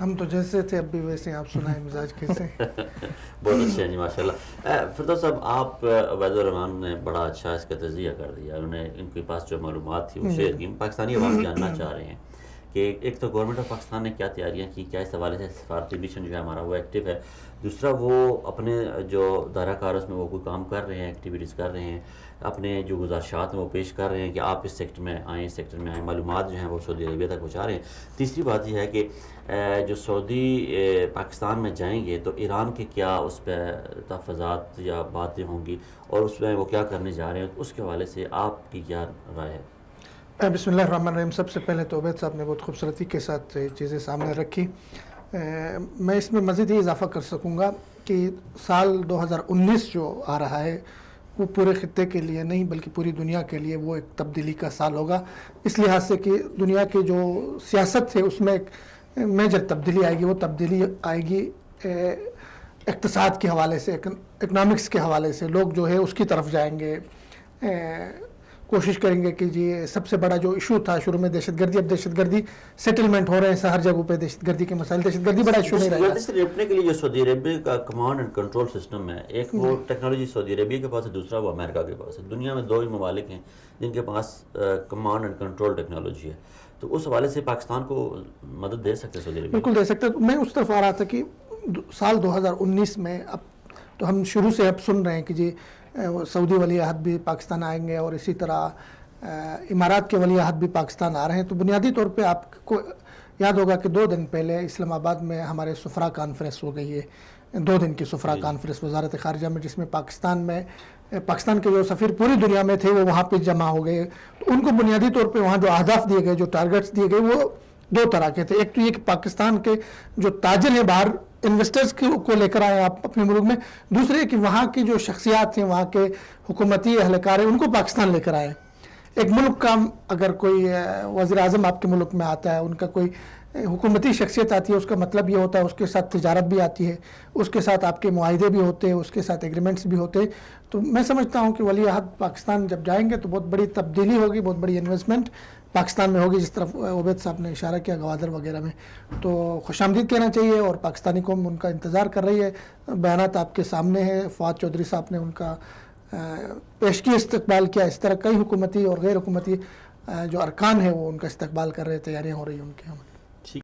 ہم تو جیسے تھے اب بھی ویسے. آپ سنائیں مزاج کیسے؟ بہت اچھے ہیں جی ماشاء اللہ. فردوس صاحب آپ عبید الرحمان نے بڑا اچھا اس کا تجزیہ کر دیا. انہوں نے ان کے پاس جو معلومات تھی وہ شیئر کی. پاکستانی عوام جاننا چاہ رہے ہیں کہ ایک تو گورنمنٹ آف پاکستان نے کیا تیاریاں کی, کیا اس حوالے سے سفارتی مشن جو ہے ہمارا وہ ایکٹیو ہے. دوسرا وہ اپنے جو دائرہ کار اس میں وہ کوئی کام کر رہے ہیں, ایکٹیویٹیز کر رہے ہیں, اپنے جو گزارشات ہیں وہ پیش کر رہے ہیں کہ آپ اس سیکٹر میں آئیں, اس سیکٹر میں آئیں, معلومات جو ہیں وہ سعودی عربیہ تک پہنچا رہے ہیں. تیسری بات یہ ہے کہ جو سعودی پاکستان میں جائیں گے تو ایران کے کیا اس پہ تحفظات یا باتیں ہوں گی اور اس میں وہ کیا کرنے جا رہے ہیں, اس کے حوالے سے آپ کی کیا رائے ہے؟ بسم اللہ الرحمن الرحیم. سب سے پہلے تو عبید صاحب نے بہت خوبصورتی کے ساتھ چیزیں سامنے رکھی. میں اس میں مزید یہ اضافہ کر سکوں گا کہ سال 2019 جو آ رہا ہے وہ پورے خطے کے لیے نہیں بلکہ پوری دنیا کے لیے وہ ایک تبدیلی کا سال ہوگا. اس لحاظ سے کہ دنیا کی جو سیاست ہے اس میں ایک میجر تبدیلی آئے گی. وہ تبدیلی آئے گی اقتصاد کے حوالے سے, اکنامکس کے حوالے سے. لوگ جو ہے اس کی طرف جائیں گے, کوشش کریں گے کہ جی سب سے بڑا جو ایشو تھا شروع میں دہشت گردی, اب دہشت گردی سیٹلمنٹ ہو رہے ہیں ہر جگہوں پہ. دہشت گردی کے مسائل, دہشت گردی بڑا ایشو نہیں رہے گا. سے نپٹنے کے لیے جو سعودی عربیہ کا کمانڈ اینڈ کنٹرول سسٹم ہے, ایک وہ ٹیکنالوجی سعودی عربیہ کے پاس ہے, دوسرا وہ امریکہ کے پاس ہے. دنیا میں 2 ہی ممالک ہیں جن کے پاس کمانڈ اینڈ کنٹرول ٹیکنالوجی ہے. تو اس حوالے سے پاکستان کو مدد دے سکتے سعودی عربیہ؟ بالکل دے سکتے. میں اس طرف آ رہا تھا کہ سال 2019 میں اب تو ہم شروع سے اب سن رہے ہیں کہ جی سعودی ولی عہد بھی پاکستان آئیں گے اور اسی طرح امارات کے ولی عہد بھی پاکستان آ رہے ہیں. تو بنیادی طور پہ آپ کو یاد ہوگا کہ 2 دن پہلے اسلام آباد میں ہمارے سفرا کانفرنس ہو گئی ہے, 2 دن کی سفرا کانفرنس وزارت خارجہ میں, جس میں پاکستان کے جو سفیر پوری دنیا میں تھے وہ وہاں پہ جمع ہو گئے. تو ان کو بنیادی طور پہ وہاں جو اہداف دیے گئے, جو ٹارگٹس دیے گئے, وہ 2 طرح کے تھے. ایک تو یہ کہ پاکستان کے جو تاجر ہیں باہر, انویسٹرز کو لے کر آئے آپ اپنے ملک میں. دوسرے کہ وہاں کی جو شخصیات ہیں, وہاں کے حکومتی اہلکار ہیں, ان کو پاکستان لے کر آئے. ایک ملک کا اگر کوئی وزیر اعظم آپ کے ملک میں آتا ہے, ان کا کوئی حکومتی شخصیت آتی ہے, اس کا مطلب یہ ہوتا ہے اس کے ساتھ تجارت بھی آتی ہے, اس کے ساتھ آپ کے معاہدے بھی ہوتے ہیں, اس کے ساتھ ایگریمنٹس بھی ہوتے ہیں. تو میں سمجھتا ہوں کہ ولی عہد پاکستان جب جائیں گے تو بہت بڑی تبدیلی ہوگی, بہت بڑی انویسٹمنٹ پاکستان میں ہوگی, جس طرف عبید صاحب نے اشارہ کیا گوادر وغیرہ میں. تو خوش آمدید کہنا چاہیے اور پاکستانی قوم ان کا انتظار کر رہی ہے. بیانات آپ کے سامنے ہیں, فواد چودھری صاحب نے ان کا پیشگی استقبال کیا. اس طرح کئی حکومتی اور غیر حکومتی جو ارکان ہیں وہ ان کا استقبال کر رہے, تیاریاں ہو رہی ہیں ان کے.